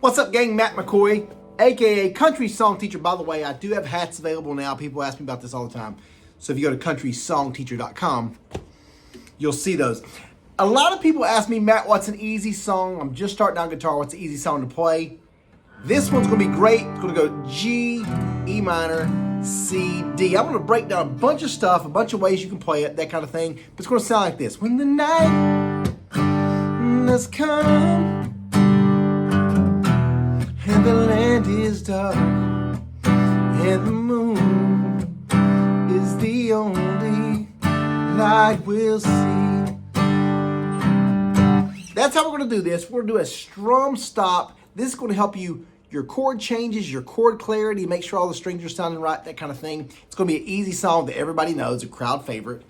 What's up, gang? Matt McCoy, aka Country Song Teacher. By the way, I do have hats available now. People ask me about this all the time. So if you go to CountrySongTeacher.com, you'll see those. A lot of people ask me, Matt, what's an easy song? I'm just starting out guitar. What's an easy song to play? This one's going to be great. It's going to go G, E minor, C, D. I'm going to break down a bunch of stuff, a bunch of ways you can play it, that kind of thing. But it's going to sound like this. When the night has come and the land is dark and the moon is the only light we'll see. That's how we're going to do this. We're going to do a strum stop. This is going to help you, your chord changes, your chord clarity, make sure all the strings are sounding right, that kind of thing. It's going to be an easy song that everybody knows, a crowd favorite.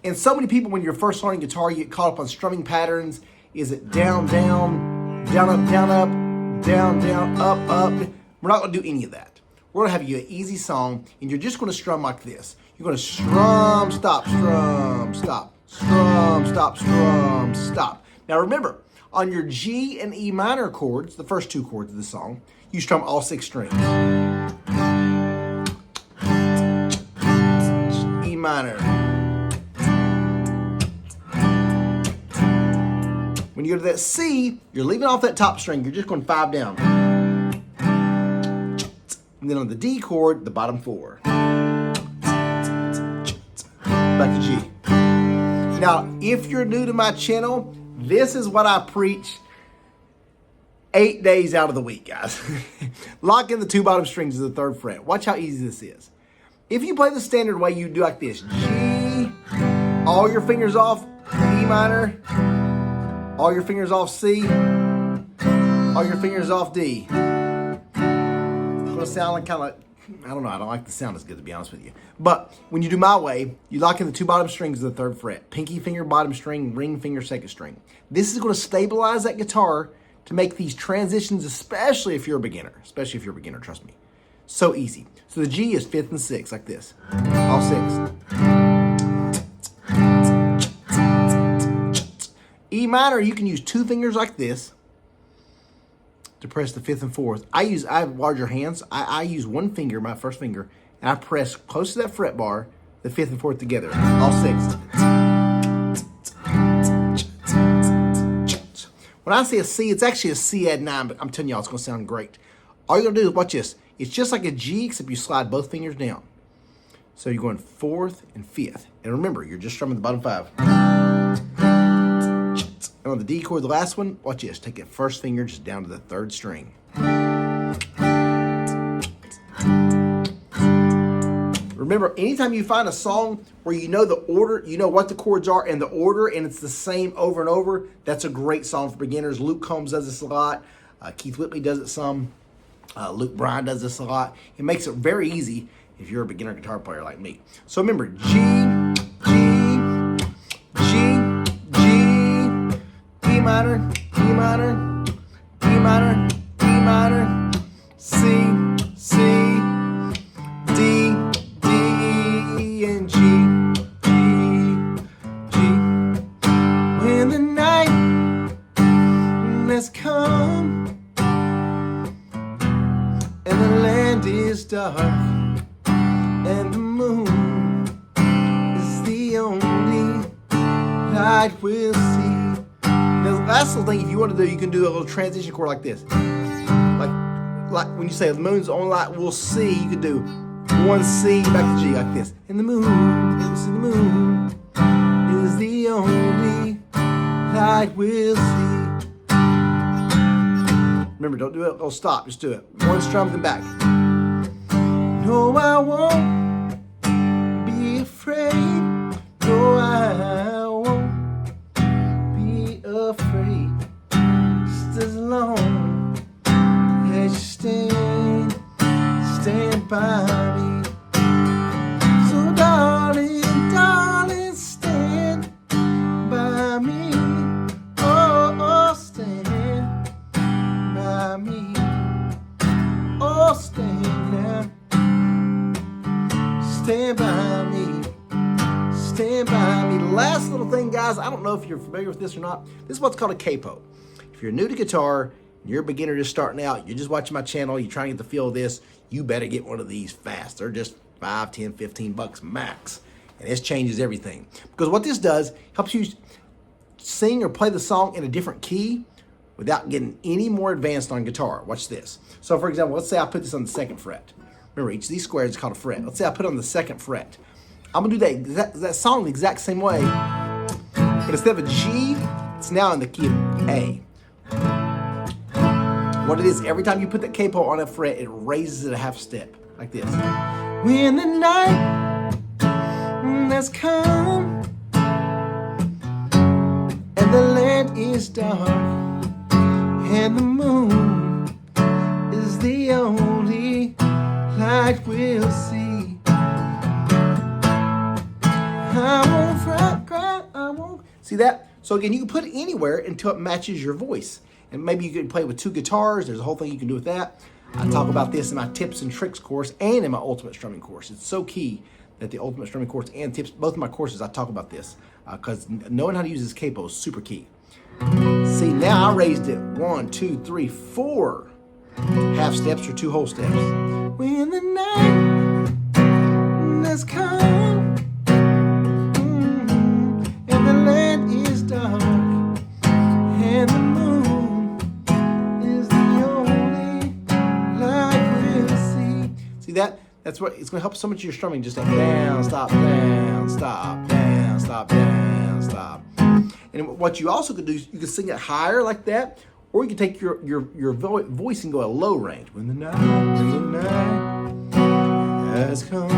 And so many people, when you're first learning guitar, you get caught up on strumming patterns. Is it down, down, down, up, down, up, down, down, up, up? We're not going to do any of that. We're going to have you an easy song, and you're just going to strum like this. You're going to strum, stop, strum, stop, strum, stop, strum, stop. Now remember, on your G and E minor chords, the first two chords of the song, you strum all 6 strings. E minor. When you go to that C, you're leaving off that top string. You're just going 5 down. And then on the D chord, the bottom 4. Back to G. Now, if you're new to my channel, this is what I preach 8 days out of the week, guys. Lock in the 2 bottom strings of the 3rd fret. Watch how easy this is. If you play the standard way, you do like this. G, all your fingers off E minor, all your fingers off C, all your fingers off D. It's going to sound like kind of, I don't know, I don't like the sound as good, to be honest with you. But when you do my way, you lock in the 2 bottom strings of the 3rd fret. Pinky finger, bottom string, ring finger, 2nd string. This is going to stabilize that guitar to make these transitions, especially if you're a beginner. Especially if you're a beginner, trust me. So easy. So the G is 5th and 6th, like this. All 6. E minor, you can use 2 fingers like this to press the 5th and 4th. I have larger hands. I use 1 finger, my first finger, and I press close to that fret bar, the 5th and 4th together, all 6. When I say a C, it's actually a C add 9, but I'm telling y'all, it's going to sound great. All you're going to do is watch this. It's just like a G, except you slide both fingers down. So you're going 4th and 5th. And remember, you're just strumming the bottom 5. And on the D chord, the last one, watch this. Take that first finger just down to the 3rd string. Remember, anytime you find a song where you know the order, you know what the chords are and the order, and it's the same over and over, that's a great song for beginners. Luke Combs does this a lot. Keith Whitley does it some. Luke Bryan does this a lot. It makes it very easy if you're a beginner guitar player like me. So remember, G, G, G, G, E minor, E minor, E minor, E minor, C, C, D, D, and G, G, G. When the night has come and the land is dark and the moon is the only light we'll see. Now, the last little thing, if you want to do, you can do a little transition chord like this. Like when you say the moon's the only light we'll see, you can do 1 C back to G like this. And the moon is the only light we'll see. Remember, don't do it, don't stop, just do it. 1 strum, then back. No, I won't be afraid. No, I won't be afraid. Just as long as you stand by me. So darling, darling, stand by me. Oh, stand by me. Oh, stand now. Stand by me. Stand by me. Last little thing, guys. I don't know if you're familiar with this or not. This is what's called a capo. If you're new to guitar, You're a beginner just starting out, you're just watching my channel, you're trying to get the feel of this, you better get one of these fast. They're just 5, 10, 15 bucks max. And this changes everything. Because what this does, helps you sing or play the song in a different key without getting any more advanced on guitar. Watch this. So for example, let's say I put this on the 2nd fret. Remember, each of these squares is called a fret. Let's say I put it on the 2nd fret. I'm gonna do that song the exact same way, but instead of a G, it's now in the key of A. What it is, every time you put that capo on a fret, it raises it a half step, like this. When the night has come and the land is dark and the moon is the only light we'll see. I won't cry, I won't. See that? So again, you can put it anywhere until it matches your voice. And maybe you can play with 2 guitars. There's a whole thing you can do with that. I talk about this in my tips and tricks course and in my ultimate strumming course. It's so key that the ultimate strumming course and tips, both of my courses, I talk about this because knowing how to use this capo is super key. See, now I raised it 1, 2, 3, 4 half steps or 2 whole steps. When the night has come and the land is dark and the moon is the only light we'll see. See that? That's what it's going to help so much of your strumming. Just like down, stop, down, stop, down, stop, down, stop. And what you also could do is you can sing it higher like that, or you can take your voice and go a low range. When the night has come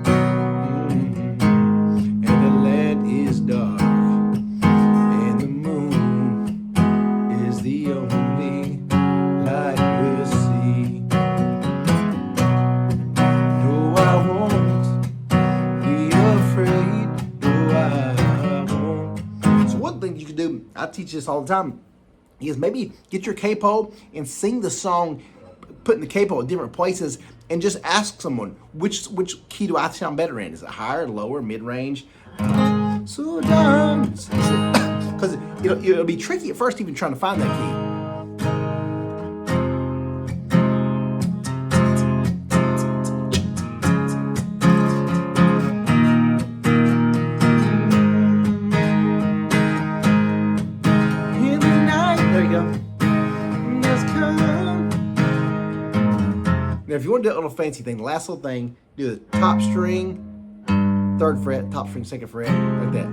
and the land is dark and the moon is the only light we'll see. No, I won't be afraid. No, I won't. So one thing you can do, I teach this all the time, is maybe get your capo and sing the song, putting the capo in different places, and just ask someone, which key do I sound better in? Is it higher, lower, mid-range? So down. Because it'll be tricky at first even trying to find that key. Now, if you want to do a little fancy thing, the last little thing, do the top string, 3rd fret, top string, 2nd fret, like that.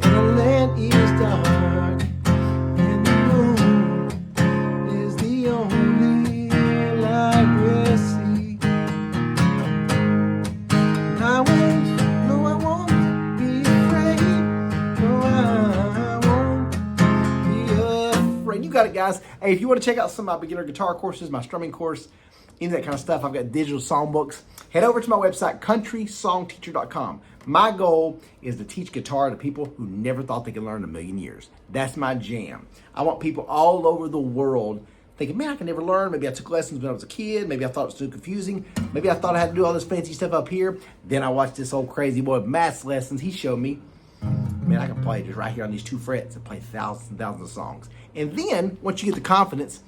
And the land is dark, and the moon is the only light we'll see. I won't be afraid. No, I won't be afraid. You got it, guys. Hey, if you want to check out some of my beginner guitar courses, my strumming course, any of that kind of stuff, I've got digital songbooks. Head over to my website, CountrySongTeacher.com. My goal is to teach guitar to people who never thought they could learn in a million years. That's my jam. I want people all over the world thinking, man, I can never learn. Maybe I took lessons when I was a kid. Maybe I thought it was too confusing. Maybe I thought I had to do all this fancy stuff up here. Then I watched this old crazy boy Matt's lessons. He showed me, man, I can play just right here on these 2 frets and play thousands and thousands of songs. And then, once you get the confidence,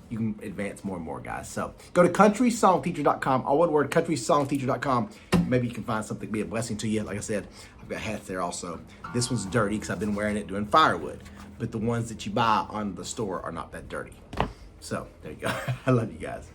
you can advance more and more, guys. So, go to CountrySongTeacher.com, all one word, CountrySongTeacher.com. Maybe you can find something to be a blessing to you. Like I said, I've got hats there also. This one's dirty because I've been wearing it doing firewood. But the ones that you buy on the store are not that dirty. So, there you go. I love you guys.